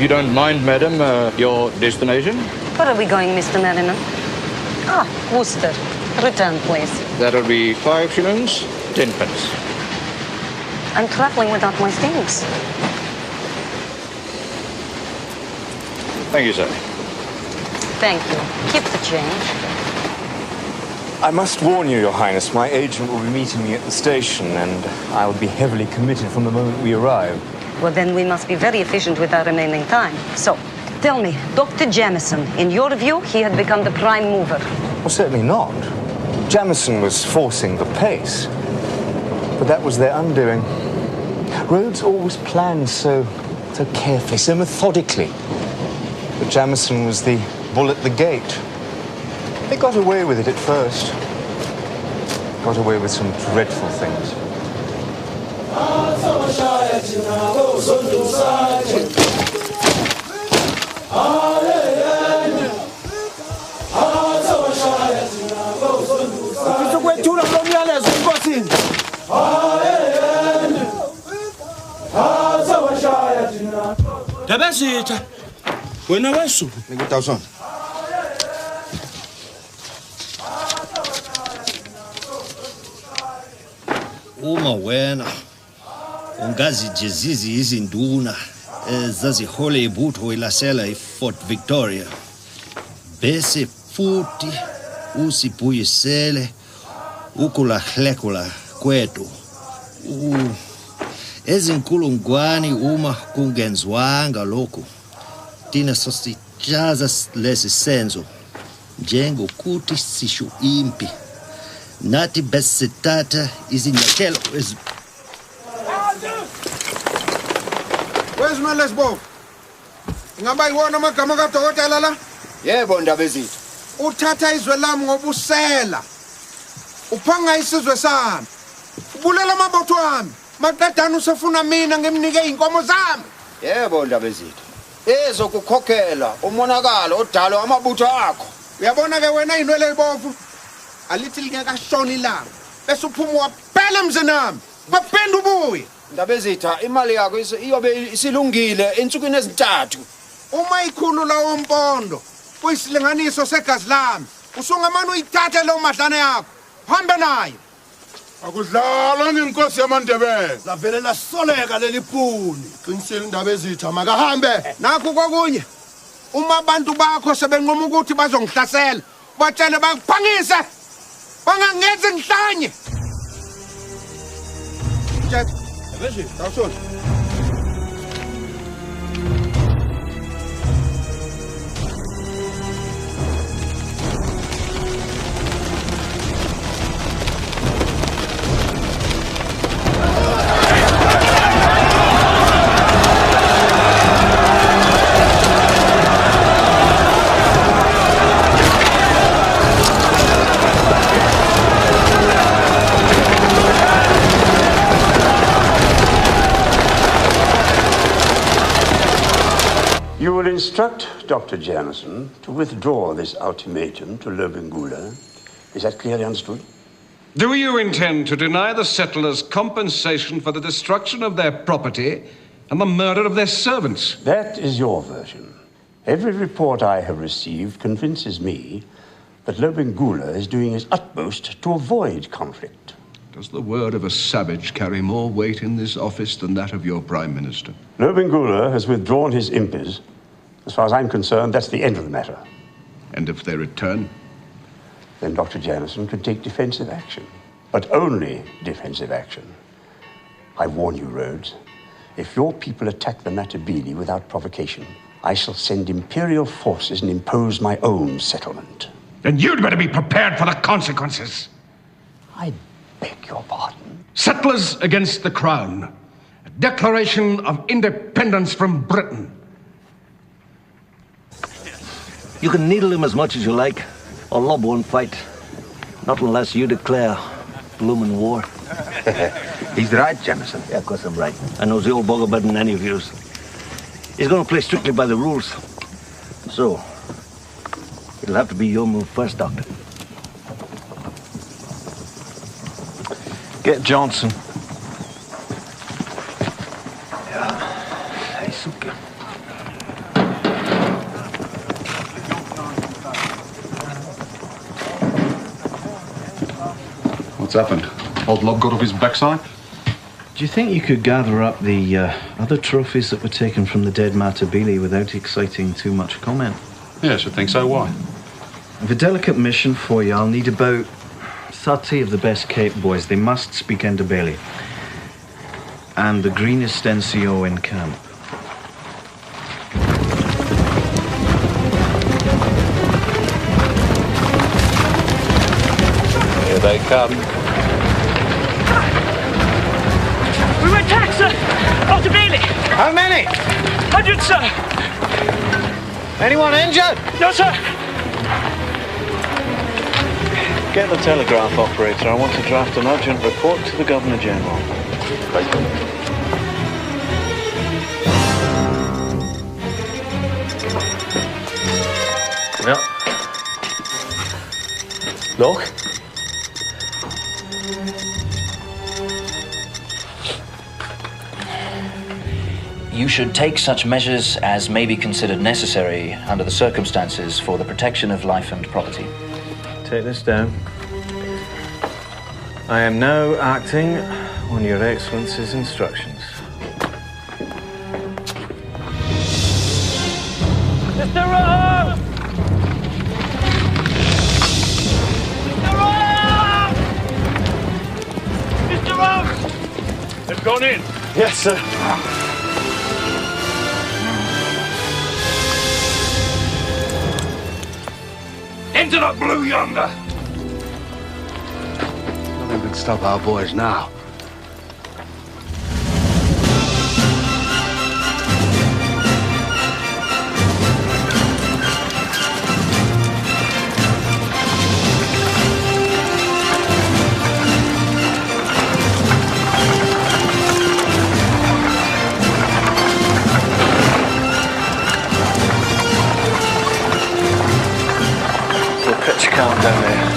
If you don't mind, madam, your destination? Where are we going, Mr. Merriman? Ah, Worcester. Return, please. That'll be 5 shillings, 10 pence. I'm traveling without my things. Thank you, sir. Thank you. Keep the change. I must warn you, Your Highness, my agent will be meeting me at the station, and I'll be heavily committed from the moment we arrive. Well, then we must be very efficient with our remaining time. So, tell me, Dr. Jamison, in your view, he had become the prime mover? Well, certainly not. Jamison was forcing the pace. But that was their undoing. Rhodes always planned so carefully, so methodically. But Jamison was the bull at the gate. They got away with it at first. Got away with some dreadful things. Tabasita, wena wesu. Ngikutawusona. Uma wena ungazijezizi izinduna zazihole ibutho ilasela eFort Victoria bese futhi usibuyisele ukulahlekula kwetu ezinkulungwane uma kungenzwanga lokho thina sosijaza lesi senzo njengokuthi sisho impi nathi besithatha izinyathelo Where's my lesbo? Ingaba iwona amagama kadokotela la? Yebo ndaba ezithu. Uthatha izwe lami ngobusela. Uphanga isizwe sami. Ubulela amabutho ami. Maqedana usefuna mina ngimnike inkomo zami. Yebo ndaba ezithu. Ezokukhokhela umonakalo odalwa amabutho akho. Uyabona ke wena inwele libovu. Alithi lingekashoni ilanga. Bese uphuma waphela emzini nami. Baphinda ubuye. Ndaba ezitha imali yakho iyobe isilungile ensukwini ezintathu. Uma ikhulu lawo mpondo kuyisilinganiso segazi lami. Usungamana uyithathe lo madlana yakho. Hamba nayo. Akudlala ngenkosi yamaNdebele. lavele lasoleka leli phuni. Qinisile indaba ezitha makahambe. Nakho kokunye. Uma abantu bakho sebenqoma ukuthi bazongihlasela, batshele bakuphangise. Bangangenzi ngihlanye. Tjhatha. Bese Tawusona. You will instruct Dr. Jamison to withdraw this ultimatum to Lobengula. Is that clearly understood? Do you intend to deny the settlers compensation for the destruction of their property and the murder of their servants? That is your version. Every report I have received convinces me that Lobengula is doing his utmost to avoid conflict. Does the word of a savage carry more weight in this office than that of your Prime Minister? Lobengula has withdrawn his impis. As far as I'm concerned, that's the end of the matter. And if they return? Then Dr. Jamison could take defensive action. But only defensive action. I warn you, Rhodes. If your people attack the Matabele without provocation, I shall send Imperial forces and impose my own settlement. Then you'd better be prepared for the consequences. I beg your pardon. Settlers against the Crown. A declaration of independence from Britain. you can needle him as much as you like. Our love won't fight. Not unless you declare bloomin' war. He's right, Jamison. Yeah, of course I'm right. I know the old bugger better than any of yous. He's gonna play strictly by the rules. So, it'll have to be your move first, Doctor. Get Johnson. Yeah. Hey, Suka. What's happened? Old Lob got off his backside? Do you think you could gather up the other trophies that were taken from the dead Matabele without exciting too much comment? Yeah, I should think so. Why? I have a delicate mission for you. I'll need about 30 of the best Cape boys. They must speak Ndebele. And the greenest NCO in camp. Here they come. We were attacked, sir! Matabele! How many? 100, sir! Anyone injured? No, sir! Get the telegraph operator. I want to draft an urgent report to the Governor-General. Ja. Look. You should take such measures as may be considered necessary under the circumstances for the protection of life and property. Take this down. I am now acting on Your Excellency's instructions. Mr. Rhodes! Mr. Rhodes! Mr. Rhodes! They've gone in. Yes, sir. Into the blue yonder! Nothing can stop our boys now. Pitch count down there.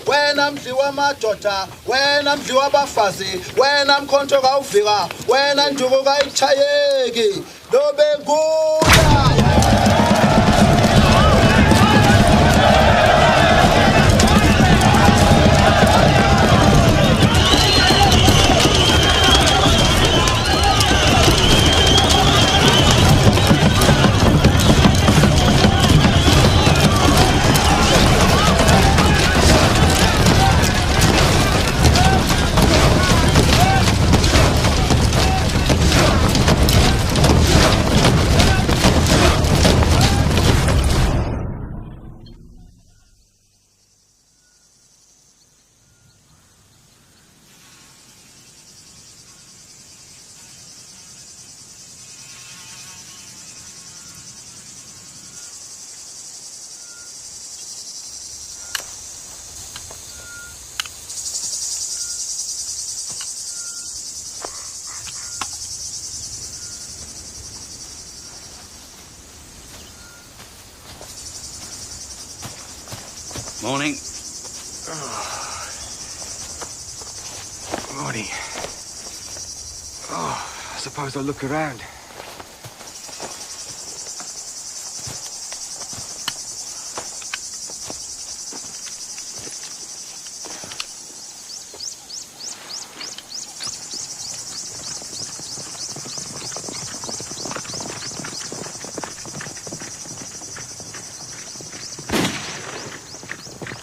Wena mdliwa madoda, wena mdliwa bafazi, wena mkhonto kawuvika, wena nduku kayichayeki, lobe ngula. Morning. Morning. I suppose I'll look around.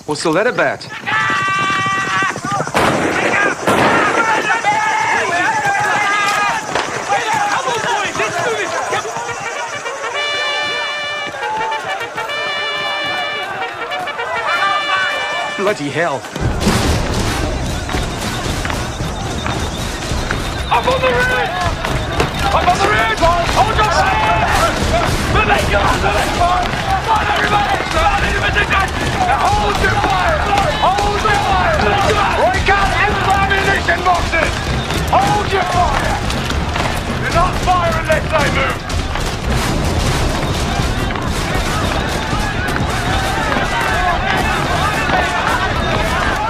What's the letter about? Bloody hell. Up on the ridge! Up on the ridge! Hold your fire! Move it, come on, Come on, everybody! Come on, into position! Now hold your fire! Hold your fire! Break out your ammunition boxes! Hold your fire! Do not fire unless they move!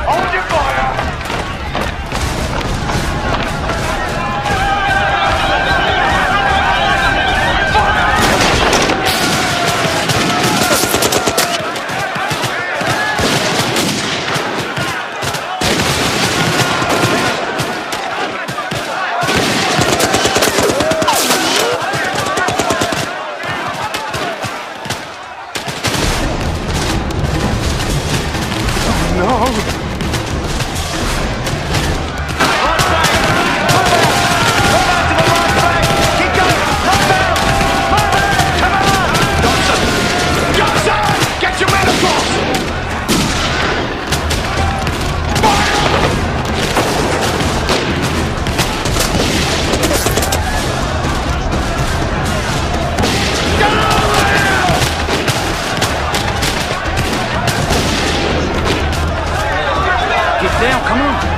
Hold your fire! Down, come on.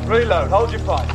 Reload, hold your fire.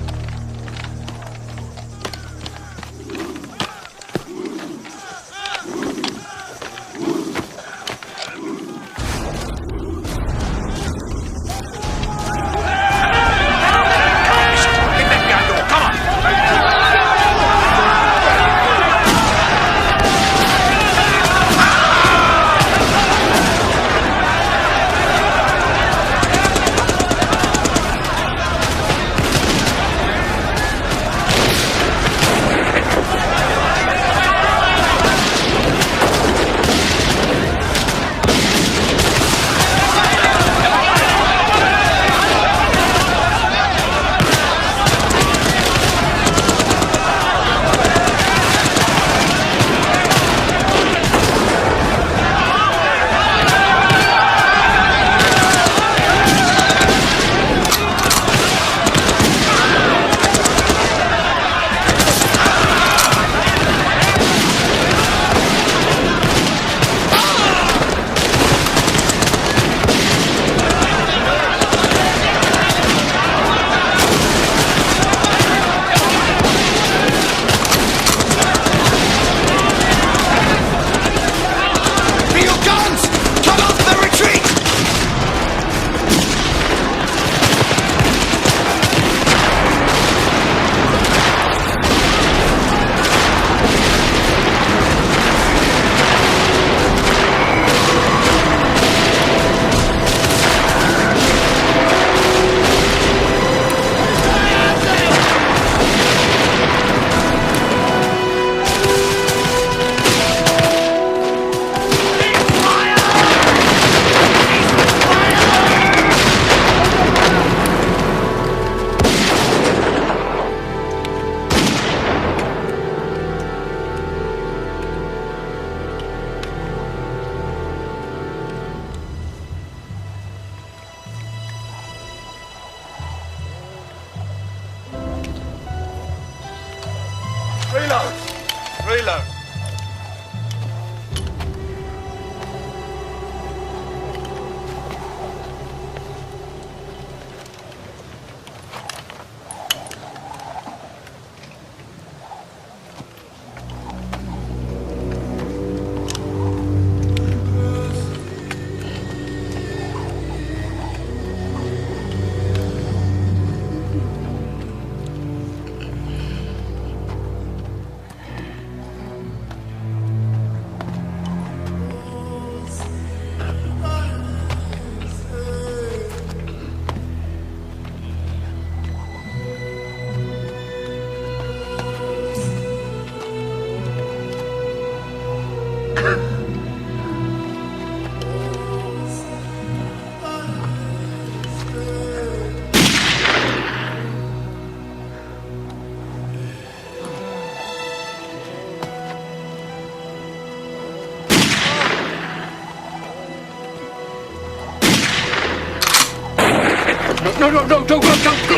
No, don't go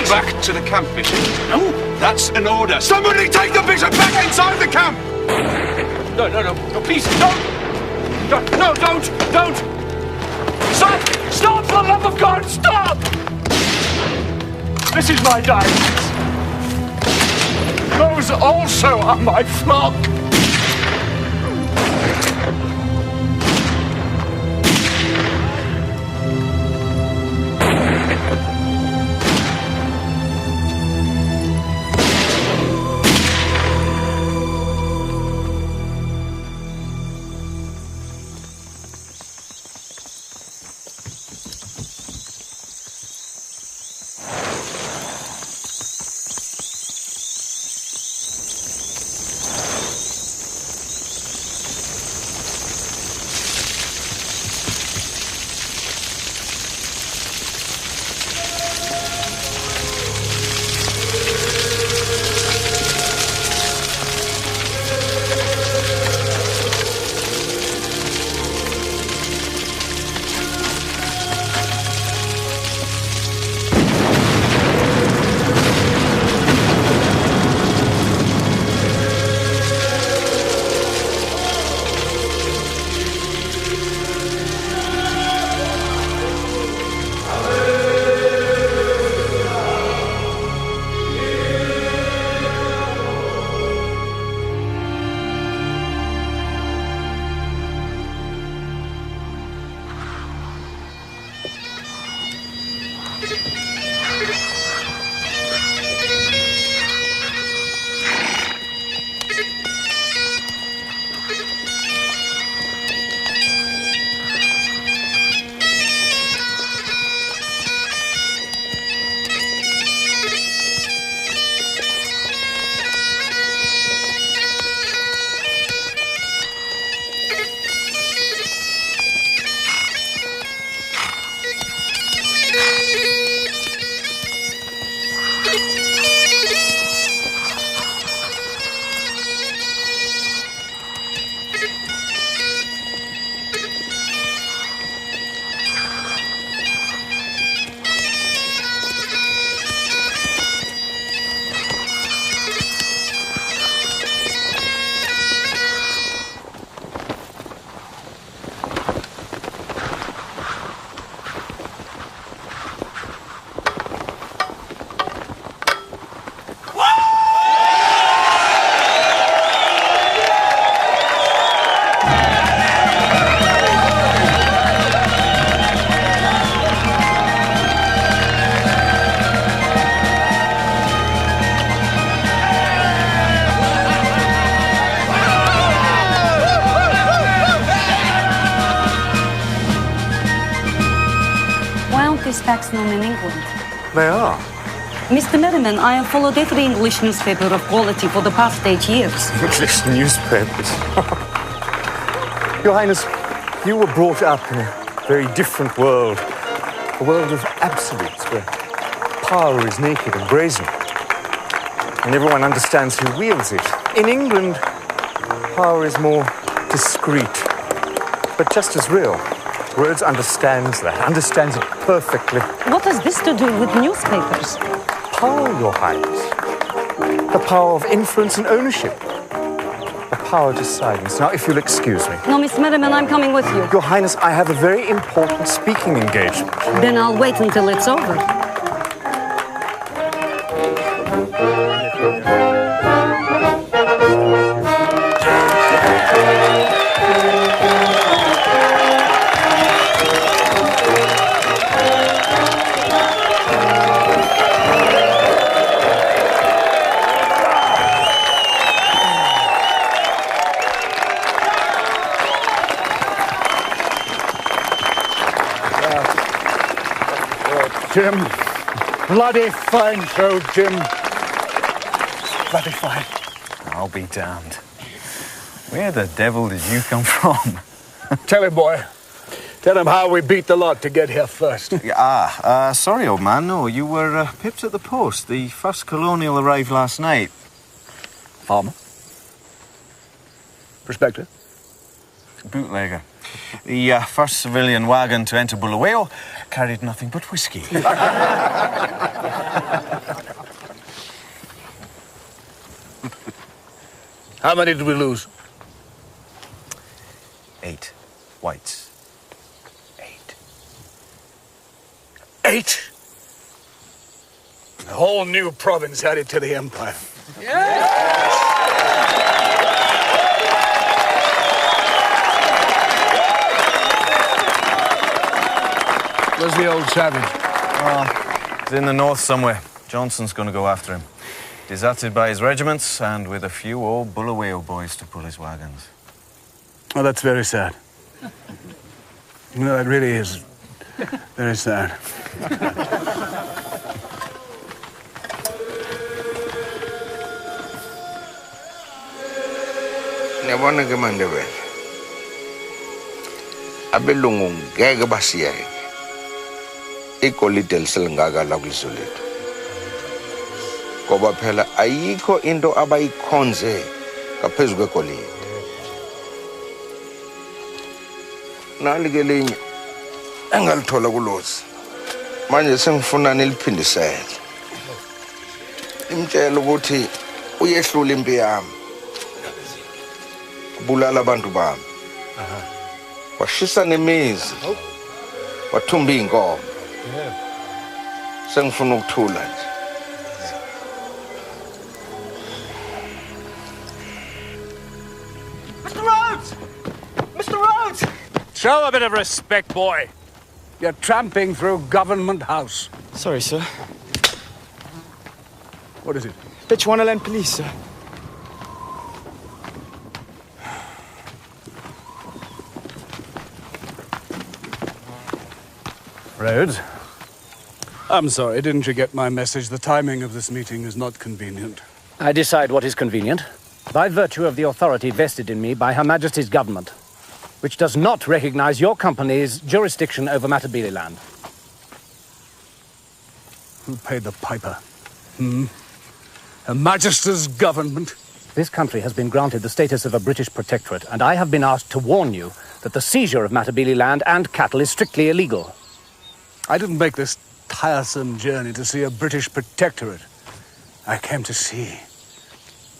back to the camp, Bishop. No, that's an order. Somebody take the Bishop back inside the camp! No, please, don't! No, don't! Stop, for the love of God, stop! This is my diocese. Those also are my flock. These facts known in England? They are. Mr. Merriman, I have followed every English newspaper of quality for the past 8 years. English newspapers. Your Highness, you were brought up in a very different world. A world of absolutes, where power is naked and brazen. And everyone understands who wields it. In England, power is more discreet, but just as real. Rhodes understands that, understands it perfectly. What has this to do with newspapers? Power, Your Highness. The power of influence and ownership. The power to silence. Now, if you'll excuse me. No, Miss Merriman, I'm coming with you. Your Highness, I have a very important speaking engagement. Then I'll wait until it's over. Jim. Bloody fine show, Jim. Bloody fine. I'll be damned. Where the devil did you come from? Tell him, boy. Tell him how we beat the lot to get here first. Sorry, old man. No, you were pipped at the post. The first colonial arrived last night. Farmer? Prospector? Bootlegger. The first civilian wagon to enter Bulawayo carried nothing but whiskey. How many did we lose? 8 whites. 8? A whole new province added to the empire. Where's the old savage? He's in the north somewhere. Johnson's going to go after him. Deserted by his regiments and with a few old Bulawayo boys to pull his wagons. Oh, that's very sad. No, it really is very sad. Ngiyabona ke mandebele. Abelungu ngeke basiyeke. Igolide liselingaka la kulizwe lethu. Ngoba phela ayikho into abayikhonze ngaphezulu kwegolide. Nali ke linye engalithola kulozi. Manje sengifuna niliphindisele. Imtshela ukuthi uyehlula impi yami. Kubulala abantu bami. Washisa nemizi. Wathumba inkomo. Sengifuna ukuthula nje. Mr. Rhodes! Mr. Rhodes! Show a bit of respect, boy. You're tramping through Government House. Sorry, sir. What is it? Bechuanaland Police, sir. Rhodes? I'm sorry, didn't you get my message? The timing of this meeting is not convenient. I decide what is convenient, by virtue of the authority vested in me by Her Majesty's government, which does not recognize your company's jurisdiction over Matabele land. Who paid the piper? Her Majesty's government? This country has been granted the status of a British protectorate, and I have been asked to warn you that the seizure of Matabele land and cattle is strictly illegal. I didn't make this tiresome journey to see a British protectorate. I came to see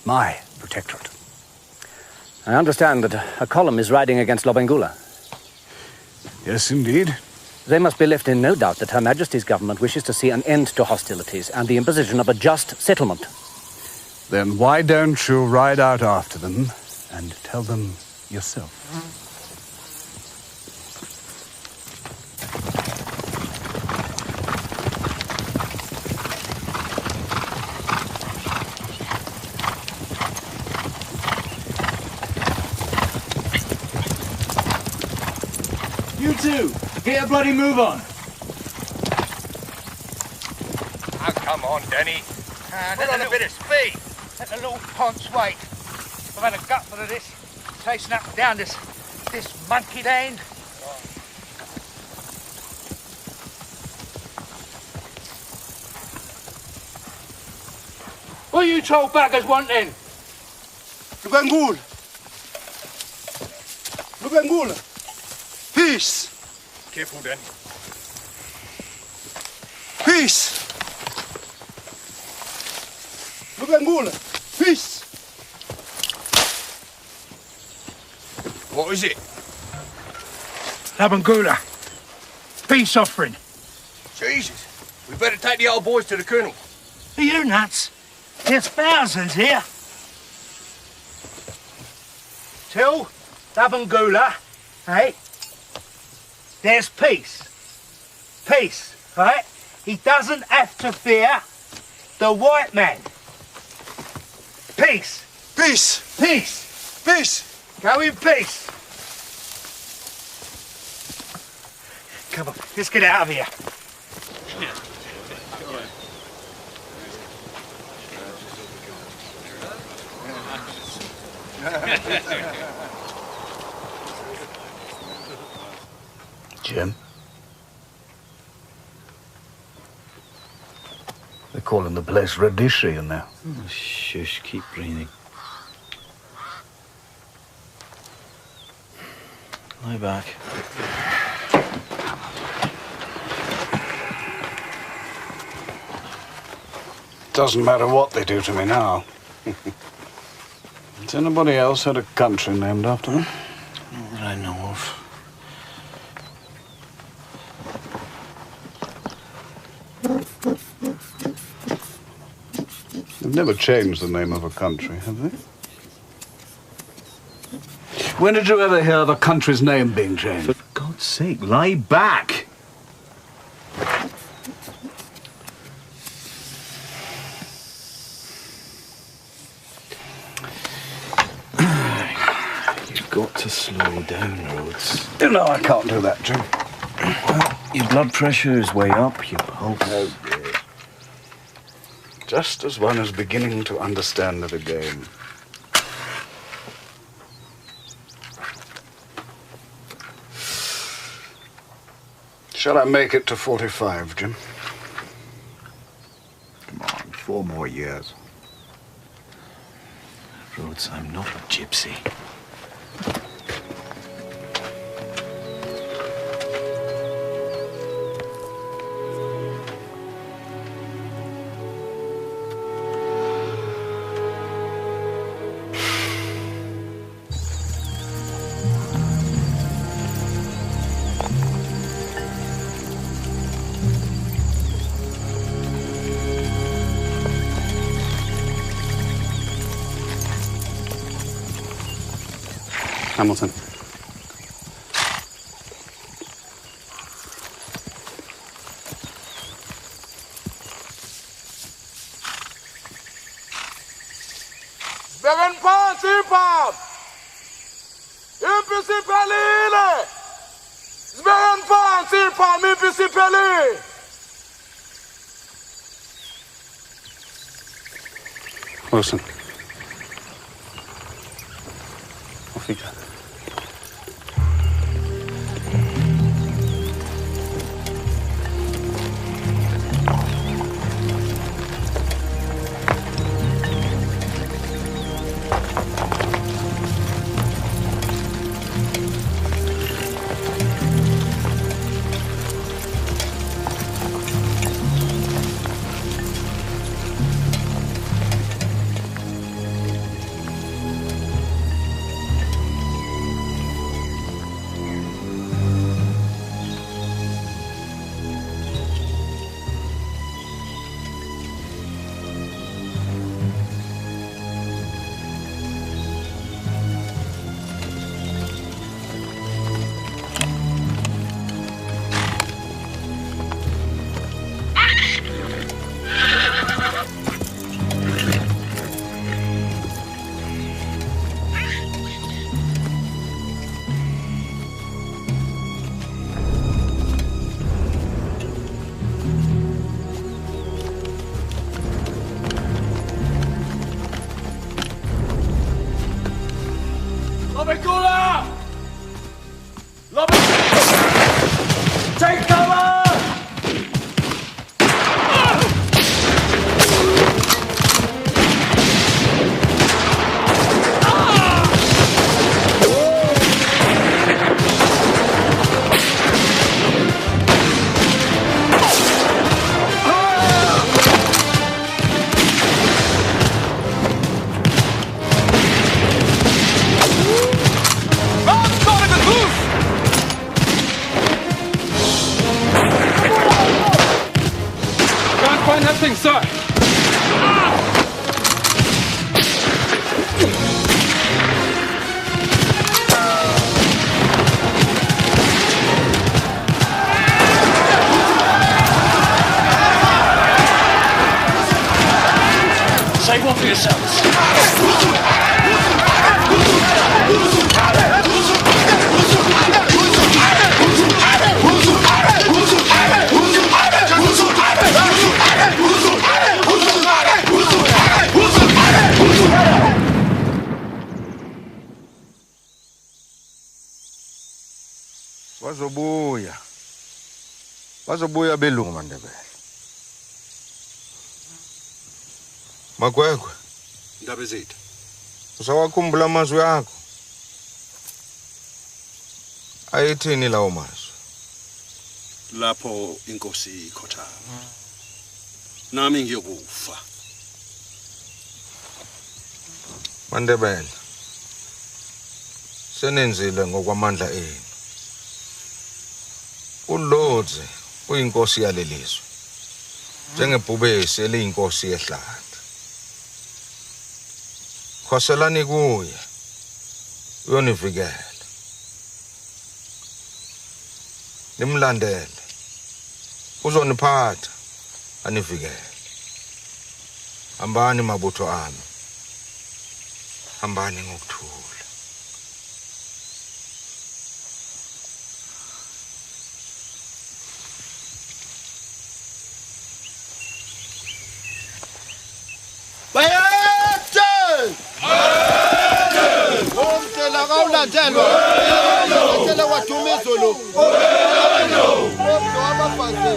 my protectorate. I understand that a column is riding against Lobengula. Yes, indeed. They must be left in no doubt that Her Majesty's government wishes to see an end to hostilities and the imposition of a just settlement. Then why don't you ride out after them and tell them yourself? You two, get a bloody move on. Oh, come on, Denny. Let on a bit of speed. Let the little ponce wait. I've had a gutful of this, chasing up and down this monkey land. What you troll baggers want then? Lubengula. Lubengula. Peace. Careful, Denny. Peace. Lubengula. Peace. What is it? Labangula. Peace offering. Jesus. We better take the old boys to the colonel. Are you nuts? There's thousands here. Till Labangula, eh? There's peace. Peace, right? He doesn't have to fear the white man. Peace. Peace. Peace. Peace. Go in peace. Come on, let's get out of here. Jim? They're calling the place Rhodesia now. Oh, shush, keep breathing. Lie back. Doesn't matter what they do to me now. Has anybody else had a country named after them? Not that I know of. They've never changed the name of a country, have they? When did you ever hear of a country's name being changed? For God's sake, lie back! You've got to slow down, Rhodes. No, I can't do that, Jim. Your blood pressure is way up, your pulse. Oh, dear. Just as one is beginning to understand it again. Shall I make it to 45, Jim? Come on, 4 more years. Rhodes, I'm not a gypsy. Hamilton. Sbegen phansi pap. Impisi pelile. Sbegen phansi pap, impisi pelile. Wilson. Off you go. Take cover! Find that thing, sir! Save one for yourselves. Bazobuya belungu mandebele. Magwegwe, Ndaba zithu. usawakhumbula amazwi akho. Ayithini lawo mazwi? Lapho inkosi ikhothama. Nami ngiyokufa. Mandebele. Senenzile ngokwamandla enu. uLords uyinkosi yalelizwe. Njengebhubesi eliyinkosi yehlathi. Khoselani kuye. Uyonivikela. Nimlandele. Uzoniphatha anivikele. Hambani mabutho ami. Hambani ngokuthula. Bayede! Umtela kawulandelwa. Umtela wadumiso lo. Umtela wabafazi.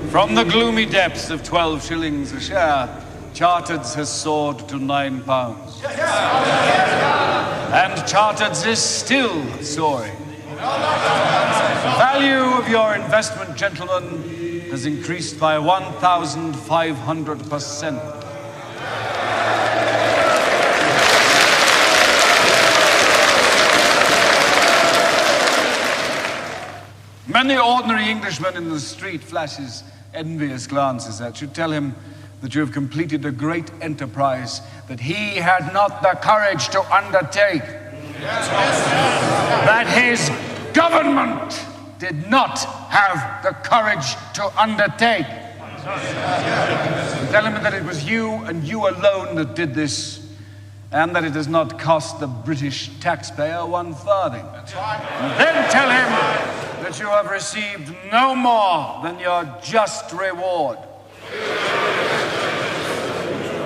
From the gloomy depths of 12 shillings a share, Chartered's has soared to £9. And Chartered's is still soaring. The value of your investment, gentlemen, has increased by 1,500%. Many ordinary Englishmen in the street flashes envious glances at you. Tell him that you have completed a great enterprise that he had not the courage to undertake. That his government did not have the courage to undertake. Tell him that it was you and you alone that did this, and that it has not cost the British taxpayer one farthing. And then tell him that you have received no more than your just reward.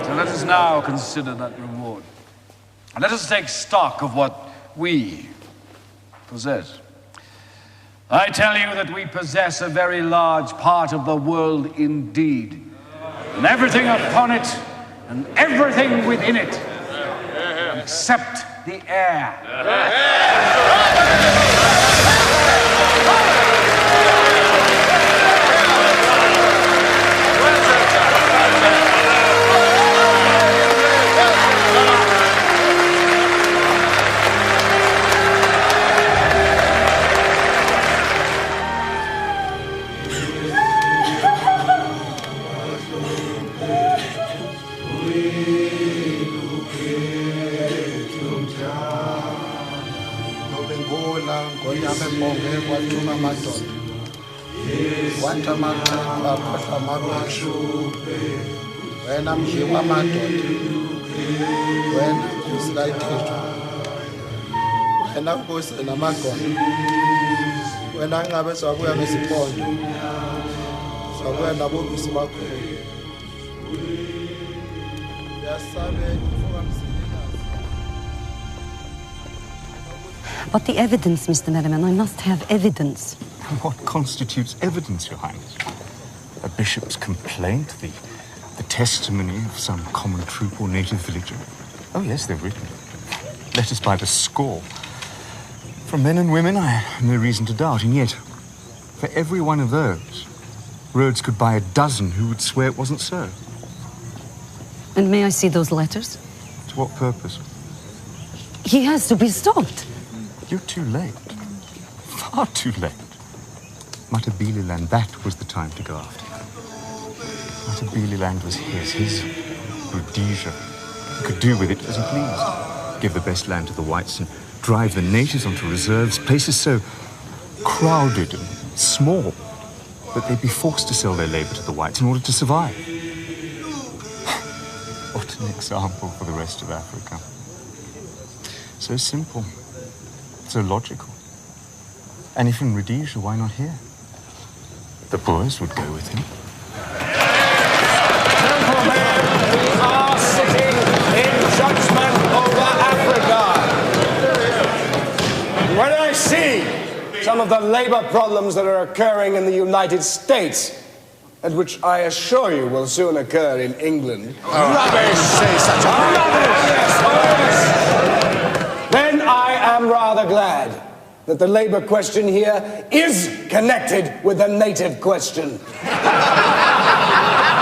So let us now consider that reward. And let us take stock of what we possess. I tell you that we possess a very large part of the world indeed, and everything upon it, and everything within it, except the air. Wena mdli wamadoda, wena nkosi kayithethwa, wena nkosi namagona, wena ngabe sabuya ngesipondo, sabuya nabobisi bakho. But the evidence, Mr. Merriman, I must have evidence. What constitutes evidence, Your Highness? A bishop's complaint, the testimony of some common troop or native villager? Oh, yes, they're written. Letters by the score. From men and women, I have no reason to doubt, and yet, for every one of those, Rhodes could buy a dozen who would swear it wasn't so. And may I see those letters? To what purpose? He has to be stopped. You're too late. Far too late. Matabeleland, that was the time to go after him. Matabeleland was his Rhodesia. He could do with it as he pleased. Give the best land to the whites and drive the natives onto reserves, places so crowded and small that they'd be forced to sell their labor to the whites in order to survive. What an example for the rest of Africa. So simple, so logical. And if in Rhodesia, why not here? The Boers would go with him. Gentlemen, we are sitting in judgment over Africa. When I see some of the labor problems that are occurring in the United States, and which I assure you will soon occur in England. Rubbish! Say such a rubbish! Then I am rather glad that the labor question here is connected with the native question.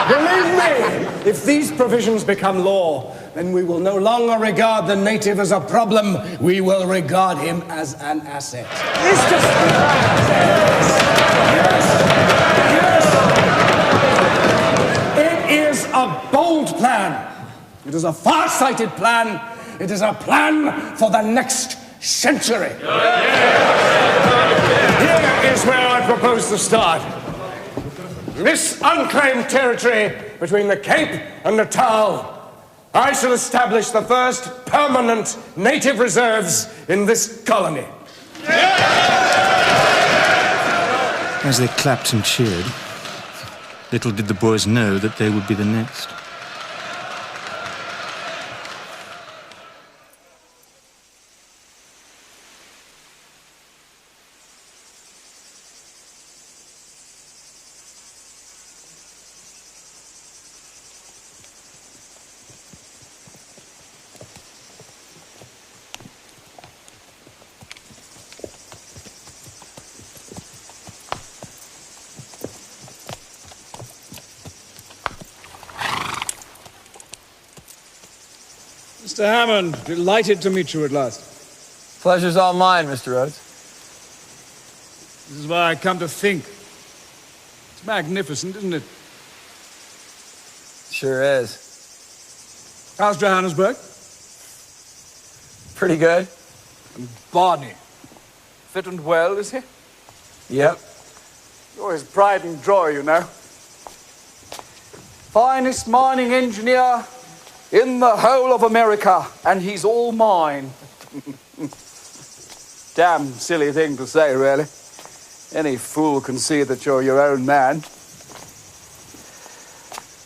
Believe me, if these provisions become law, then we will no longer regard the native as a problem. We will regard him as an asset. Mr. It is a bold plan. It is a far-sighted plan. It is a plan for the next century. Here is where I propose to start. This unclaimed territory between the Cape and Natal, I shall establish the first permanent native reserves in this colony. As they clapped and cheered, little did the boys know that they would be the next. Mr. Hammond, delighted to meet you at last. Pleasure's all mine, Mr. Rhodes. This is why I come to think. It's magnificent, isn't it? Sure is. How's Johannesburg? Pretty good. And Barney? Fit and well, is he? Yep. You're his pride and joy, you know. Finest mining engineer in the whole of America, and he's all mine. Damn silly thing to say, really. Any fool can see that you're your own man.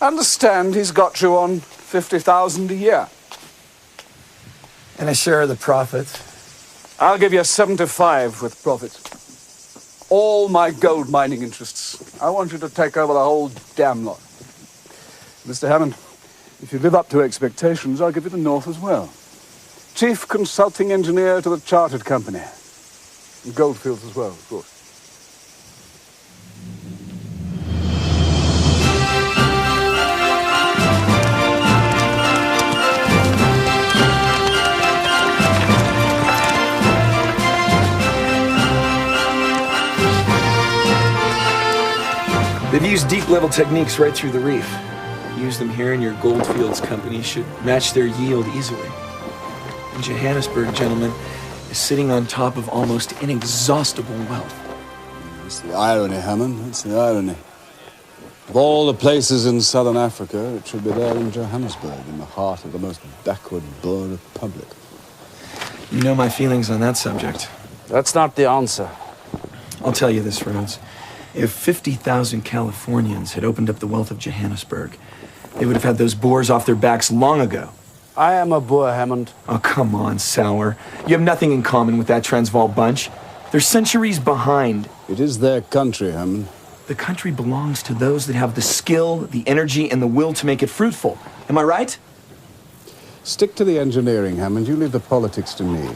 Understand he's got you on 50,000 a year. And a share of the profits. I'll give you 75 with profit. All my gold mining interests. I want you to take over the whole damn lot. Mr. Hammond, if you live up to expectations, I'll give you the North as well. Chief consulting engineer to the chartered company. And Goldfields as well, of course. They've used deep-level techniques right through the reef. Use them here, and your Goldfields company should match their yield easily. And Johannesburg, gentlemen, is sitting on top of almost inexhaustible wealth. It's the irony, Hammond. It's the irony. Of all the places in southern Africa, it should be there in Johannesburg, in the heart of the most backward Boer republic. You know my feelings on that subject. That's not the answer. I'll tell you this, Rhodes. If 50,000 Californians had opened up the wealth of Johannesburg, they would have had those Boers off their backs long ago. I am a Boer, Hammond. Oh, come on, Sour. You have nothing in common with that Transvaal bunch. They're centuries behind. It is their country, Hammond. The country belongs to those that have the skill, the energy, and the will to make it fruitful. Am I right? Stick to the engineering, Hammond. You leave the politics to me.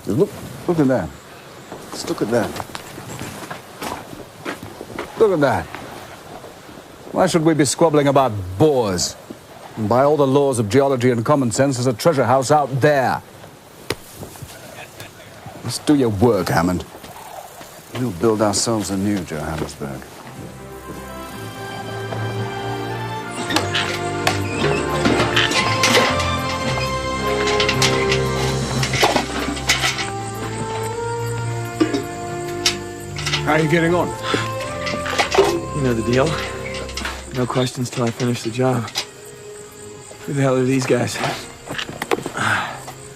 Look at that. Just look at that. Look at that. Why should we be squabbling about Boers? And by all the laws of geology and common sense, there's a treasure house out there. Let's do your work, Hammond. We'll build ourselves a new Johannesburg. How are you getting on? You know the deal. No questions till I finish the job. Who the hell are these guys?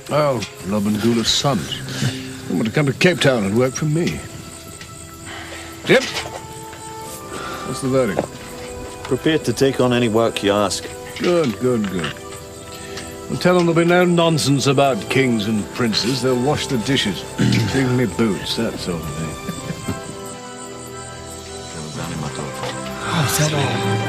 Oh, Lobengula's sons. They want to come to Cape Town and work for me. Jim? What's the verdict? Prepared to take on any work you ask. Good, good, good. Well, tell them there'll be no nonsense about kings and princes. They'll wash the dishes, clean me boots, that sort of thing. Oh, is that all?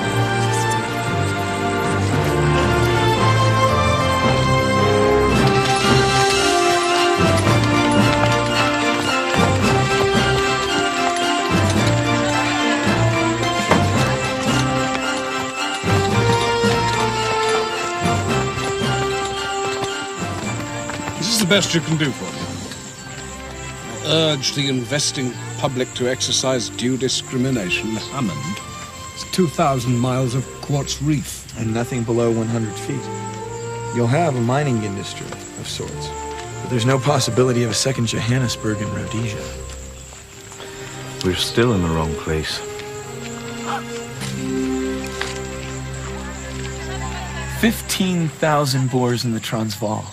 This is the best you can do for me. I urge the investing public to exercise due discrimination. Hammond is 2,000 miles of quartz reef. And nothing below 100 feet. You'll have a mining industry of sorts. But there's no possibility of a second Johannesburg in Rhodesia. We're still in the wrong place. 15,000 Boers in the Transvaal.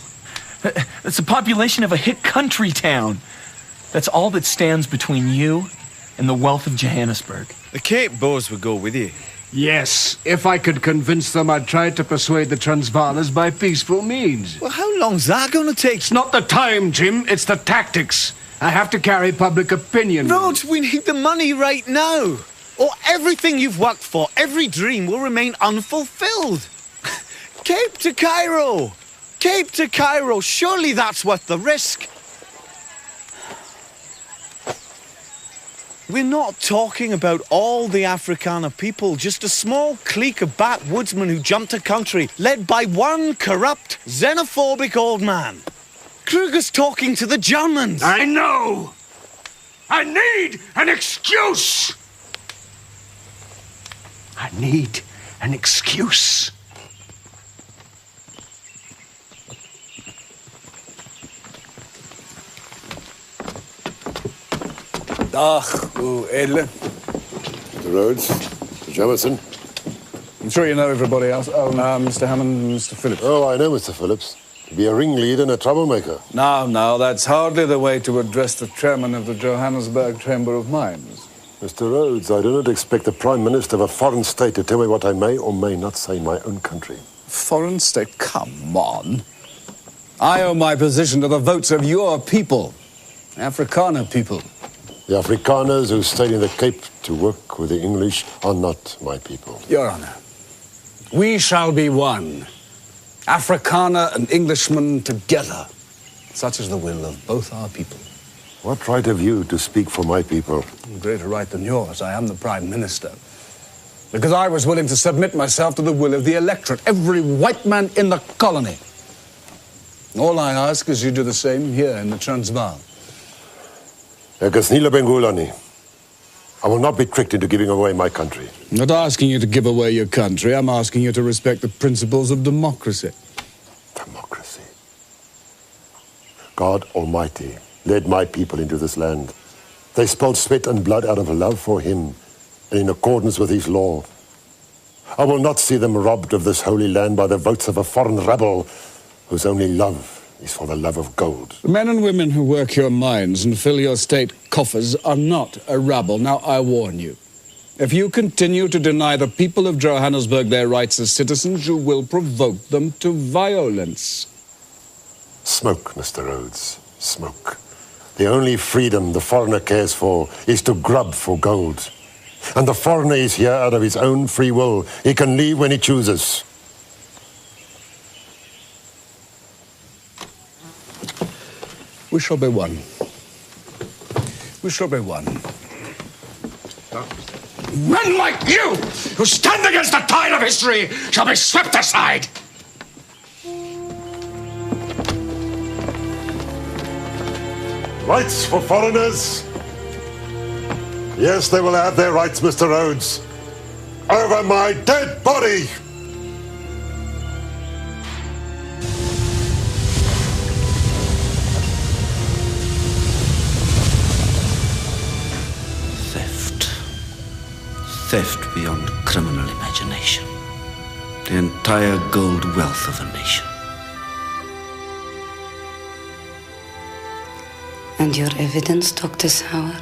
That's the population of a hick country town. That's all that stands between you and the wealth of Johannesburg. The Cape Boers would go with you. Yes, if I could convince them, I'd try to persuade the Transvaalers by peaceful means. Well, how long's that going to take? It's not the time, Jim. It's the tactics. I have to carry public opinion. Rhodes, we need the money right now. Or everything you've worked for, every dream will remain unfulfilled. Cape to Cairo. Cape to Cairo. Surely that's worth the risk. We're not talking about all the Afrikaner people, just a small clique of backwoodsmen who jumped a country, led by one corrupt, xenophobic old man. Kruger's talking to the Germans. I know! I need an excuse! I need an excuse. Dag, uw edele. Mr. Rhodes, Mr. Jamison. I'm sure you know everybody else. Oh, Mr. Hammond and Mr. Phillips. Oh, I know Mr. Phillips. To be a ringleader and a troublemaker. Now, that's hardly the way to address the chairman of the Johannesburg Chamber of Mines. Mr. Rhodes, I do not expect the Prime Minister of a foreign state to tell me what I may or may not say in my own country. Foreign state? Come on. I owe my position to the votes of your people. Afrikaner people. The Afrikaners who stayed in the Cape to work with the English are not my people. Your Honor, we shall be one. Afrikaner and Englishman together. Such is the will of both our people. What right have you to speak for my people? Greater right than yours. I am the Prime Minister. Because I was willing to submit myself to the will of the electorate, every white man in the colony. All I ask is you do the same here in the Transvaal. I will not be tricked into giving away my country. I'm not asking you to give away your country. I'm asking you to respect the principles of democracy. Democracy. God Almighty led my people into this land. They spilled sweat and blood out of love for him and in accordance with his law. I will not see them robbed of this holy land by the votes of a foreign rebel whose only love is for the love of gold. The men and women who work your mines and fill your state coffers are not a rabble. Now, I warn you. If you continue to deny the people of Johannesburg their rights as citizens, you will provoke them to violence. Smoke, Mr. Rhodes, smoke. The only freedom the foreigner cares for is to grub for gold. And the foreigner is here out of his own free will. He can leave when he chooses. We shall be one. We shall be one. Men like you, who stand against the tide of history, shall be swept aside. Rights for foreigners? Yes, they will have their rights, Mr. Rhodes. Over my dead body! Theft beyond criminal imagination. The entire gold wealth of a nation. And your evidence, Dr. Sauer?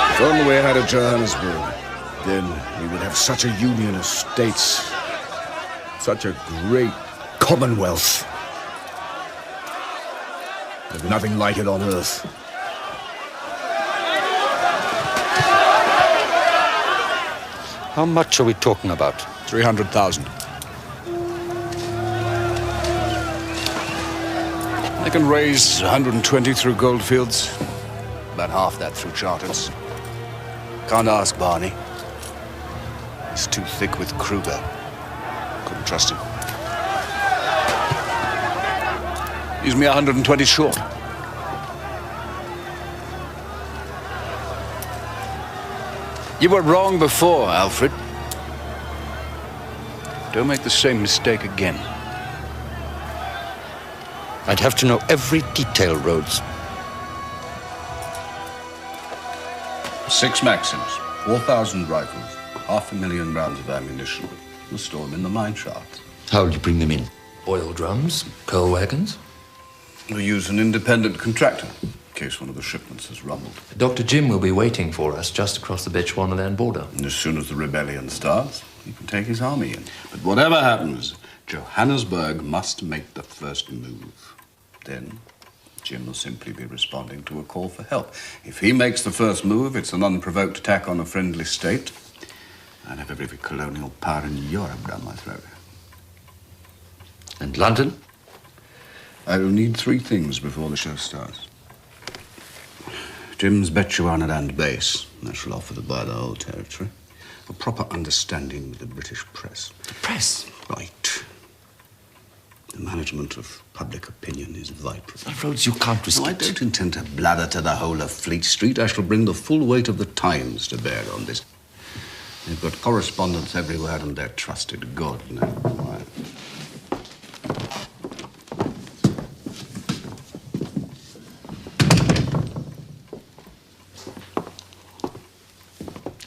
If only we had a Johannesburg, then we would have such a union of states, such a great commonwealth. There's nothing like it on Earth. How much are we talking about? 300,000. They can raise 120 through goldfields, about half that through charters. Can't ask Barney. He's too thick with Kruger. Couldn't trust him. He's me 120 short. You were wrong before, Alfred. Don't make the same mistake again. I'd have to know every detail, Rhodes. 6 Maxims, 4,000 rifles, 500,000 rounds of ammunition. We'll store them in the mine shaft. How will you bring them in? Oil drums? Coal wagons? We'll use an independent contractor in case one of the shipments has rumbled. Dr. Jim will be waiting for us just across the Bechuanaland border. And as soon as the rebellion starts, he can take his army in. But whatever happens, Johannesburg must make the first move. Then Jim will simply be responding to a call for help. If he makes the first move, it's an unprovoked attack on a friendly state. I'd have every colonial power in Europe down my throat. And London? I will need 3 things before the show starts. Jim's Bechuanaland base. That shall offer to buy the whole territory. A proper understanding with the British press. The press? Right. The management of public opinion is vital. Rhodes, you can't risk I don't intend to blather to the whole of Fleet Street. I shall bring the full weight of the Times to bear on this. They've got correspondents everywhere, and they're trusted. God knows why.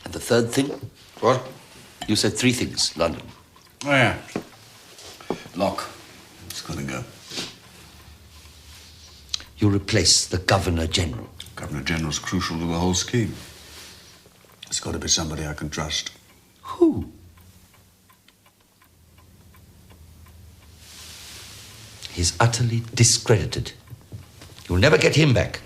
And the third thing? What? You said 3 things, London. Oh, yeah. Lock. It's got to go. You replace the Governor-General. Governor-General's crucial to the whole scheme. It's got to be somebody I can trust. Who? He's utterly discredited. You'll never get him back.